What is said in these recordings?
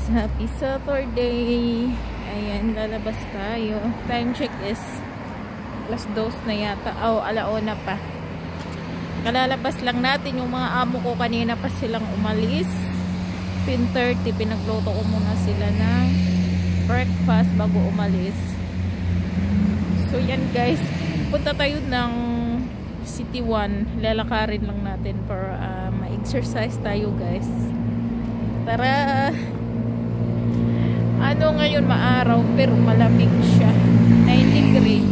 Happy Saturday. Ayan, lalabas tayo. Time check is alas 2 na yata. O, alauna pa. Kalalabas lang natin. Yung mga amo ko kanina pa silang umalis. 10:30. Pinagluto ko muna sila ng breakfast bago umalis. So yan guys, punta tayo ng City 1. Lalakarin lang natin para ma-exercise tayo guys. Tara! Ano ngayon, maaraw pero malamig siya. 9 degree.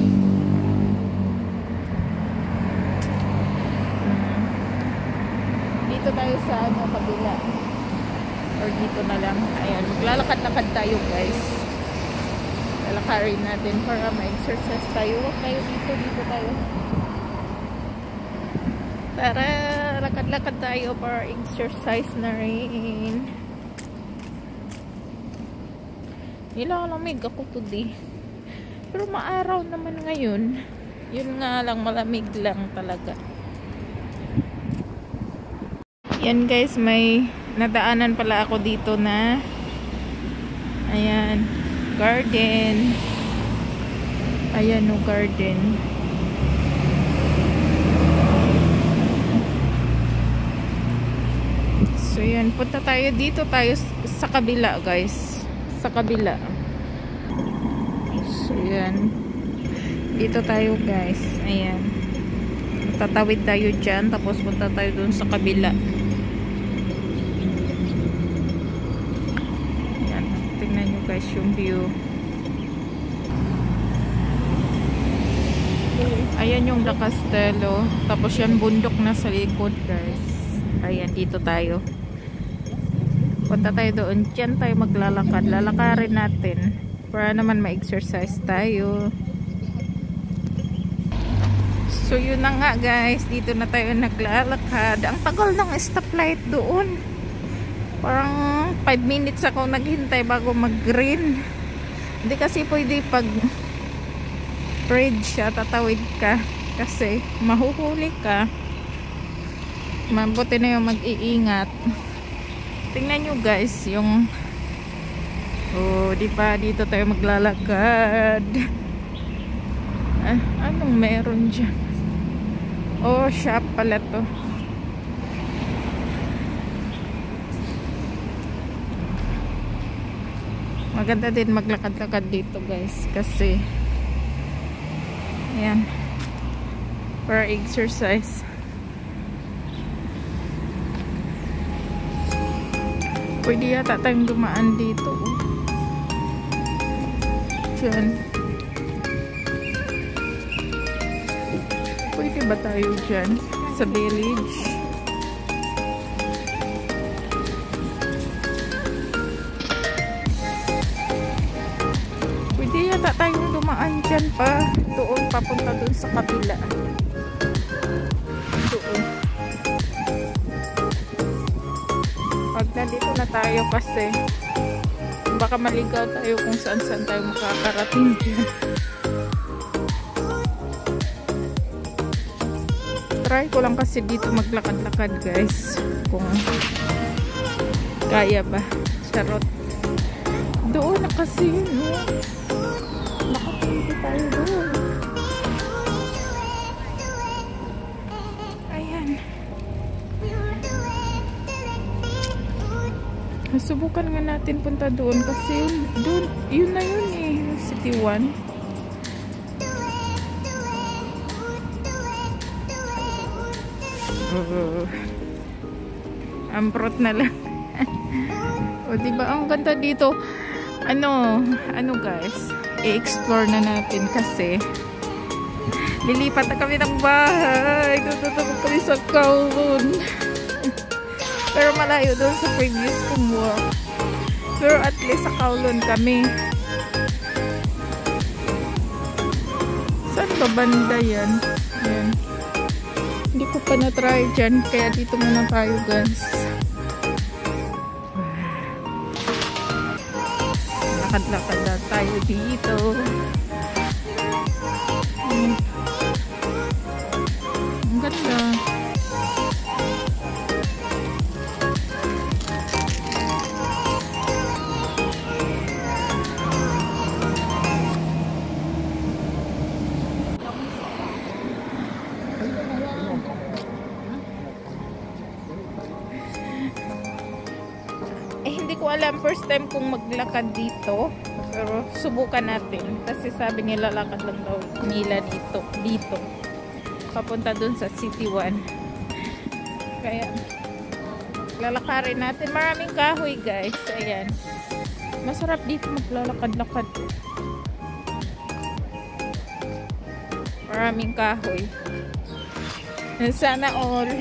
Dito tayo sa kabila. Or dito na lang. Ayan, maglalakad-lakad tayo guys. Lalakarin natin para ma-exercise tayo. Huwag tayo dito, dito tayo. Tara, lakad-lakad tayo para exercise na rin. Nilalamig ako today. Pero maaraw naman ngayon. Yun nga lang, malamig lang talaga. Yan guys, may nadaanan pala ako dito na ayan, garden. Ayan o, garden. So yan, punta tayo dito tayo sa kabila guys. Sa kabila. So yan, dito tayo guys. Ayan, tatawid tayo dyan, tapos punta tayo dun sa kabila. Ayan, tingnan nyo guys yung view. Ayan yung La Castello, tapos yan bundok na sa likod guys. Ayan, dito tayo. Punta tayo doon. Diyan tayo maglalakad. Lalakarin natin. Para naman ma-exercise tayo. So yun na nga guys. Dito na tayo naglalakad. Ang tagal ng stoplight doon. Parang 5 minutes ako naghintay bago mag-green. Hindi kasi pwede pag red siya, tatawid ka. Kasi mahuhuli ka. Mabuti na yung mag-iingat. Tingnan nyo guys yung diba dito tayo maglalakad. Anong meron dyan? Shop pala to. Maganda din maglakad-lakad dito guys kasi ayan, para exercise. Pwede yata tayong dumaan dito. Diyan. Pwede ba tayo dyan? Sa village? Pwede yata tayong dumaan dyan pa. Doon, papunta doon sa kabila. Doon. Pag nandito na tayo kasi baka maligaw tayo kung saan-saan tayo makakarating dyan. Try ko lang kasi dito maglakad-lakad guys kung kaya ba. Charot. Doon na kasi yun, no? Makapunti tayo doon. Ayan. Subukan nga natin punta doon kasi doon, yun na yun eh, City 1. Amprot na lang. O diba ang ganda dito. Ano guys, i-explore na natin kasi lilipat na kami ng bahay. Tututulog kami sa Kowloon. Pero malayo doon sa previous kong work. Pero at least sa Kowloon kami. Saan ba banda yan? Yan. Hindi ko pa na-try dyan. Kaya dito muna tayo guys. Lakad-lakad na tayo dito. Ang ganda. Hindi ko alam, first time kong maglakad dito, pero subukan natin kasi sabi nila lakad lang daw nila dito papunta dun sa City 1, kaya lalakarin natin. Maraming kahoy guys, ayan, masarap dito maglalakad-lakad, maraming kahoy. Sana all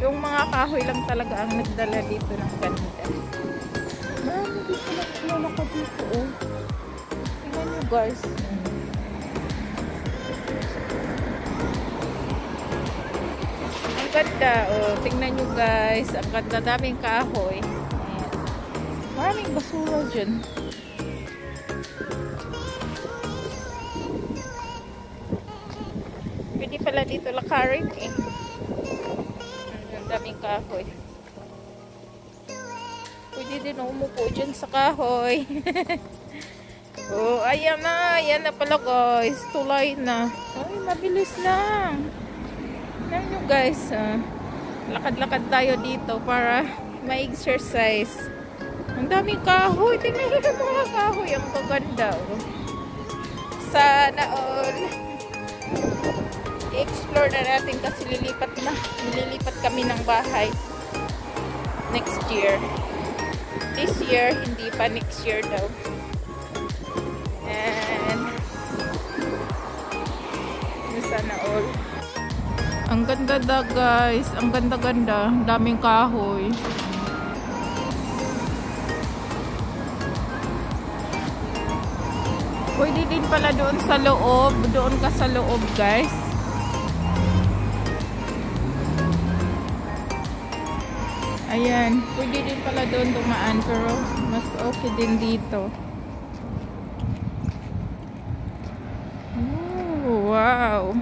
yung mga kahoy lang talaga ang nagdala dito ng ganda. Marami dito naglalakad dito, oh. Tingnan nyo guys. Ang ganda, oh. Tingnan nyo guys. Ang ganda, daming kahoy. Ayan. Maraming basura dyan. Pwede pala dito lakarin eh. Daming kahoy. Pwede din umupo dyan sa kahoy. Oh, ayan na. Ayan na pala guys. Tulay na. Ay, mabilis lang. Alam nyo guys, lakad-lakad tayo dito para ma-exercise. Ang daming kahoy. Tingnan nyo yung mga kahoy. Ang kaganda. Oh. Sana all i-explore na natin kasi lilipat kami ng bahay next year. This year, hindi pa, next year daw. And sana all. Ang ganda da guys, ang ganda-ganda, daming kahoy. Pwede din pala doon sa loob, doon ka sa loob guys. Ayan, pwede din pala doon dumaan pero mas okay din dito. Oh, wow.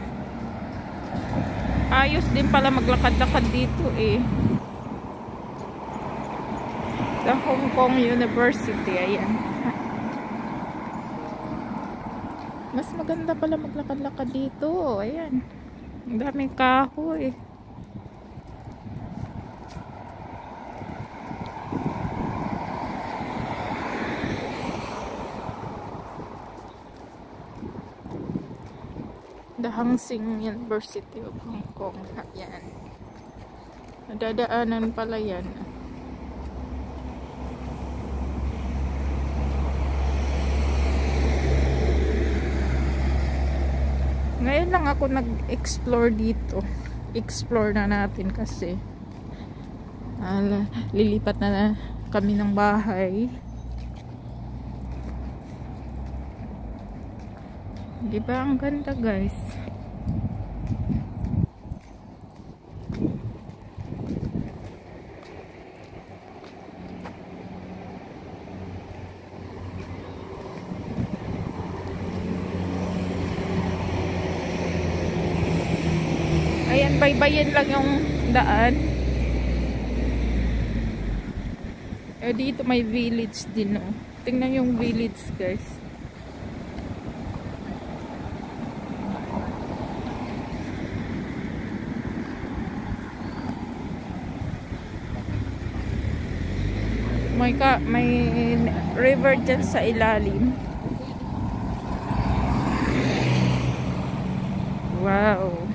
Ayos din pala maglakad-lakad dito eh. Sa Hong Kong University, ayan. Mas maganda pala maglakad-lakad dito, ayan. Ang daming kahoy. The Hang Seng University of Hong Kong. Yan. Nadadaanan pala yan. Ngayon lang ako nag-explore dito. Explore na natin kasi lilipat na kami ng bahay. Diba ang ganda guys? Ayan, baybayin lang yung daan. Eh dito may village din, oh. Tingnan yung village guys. May river dyan sa ilalim. Wow.